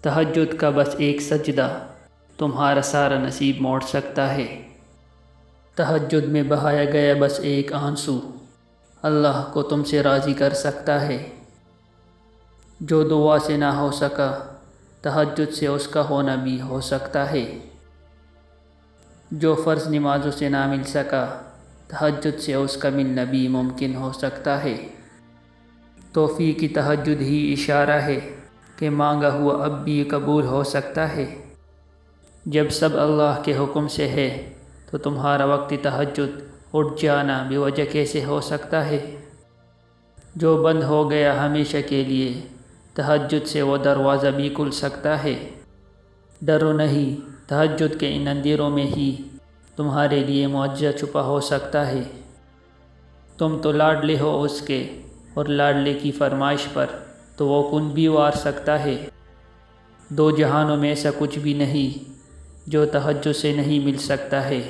تہجد کا بس ایک سجدہ تمہارا سارا نصیب موڑ سکتا ہے۔ تہجد میں بہایا گیا بس ایک آنسو اللہ کو تم سے راضی کر سکتا ہے۔ جو دعا سے نہ ہو سکا تہجد سے اس کا ہونا بھی ہو سکتا ہے۔ جو فرض نمازوں سے نہ مل سکا تہجد سے اس کا ملنا بھی ممکن ہو سکتا ہے۔ توفیق کی تہجد ہی اشارہ ہے کہ مانگا ہوا اب بھی قبول ہو سکتا ہے۔ جب سب اللہ کے حکم سے ہے تو تمہارا وقت تہجد اٹھ جانا بے وجہ کیسے ہو سکتا ہے؟ جو بند ہو گیا ہمیشہ کے لیے تہجد سے وہ دروازہ بھی کھل سکتا ہے۔ ڈرو نہیں، تہجد کے ان اندھیروں میں ہی تمہارے لیے معجزہ چھپا ہو سکتا ہے۔ تم تو لاڈلے ہو اس کے، اور لاڈلے کی فرمائش پر تو وہ کن بھی وار سکتا ہے۔ دو جہانوں میں ایسا کچھ بھی نہیں جو تہجد سے نہیں مل سکتا ہے۔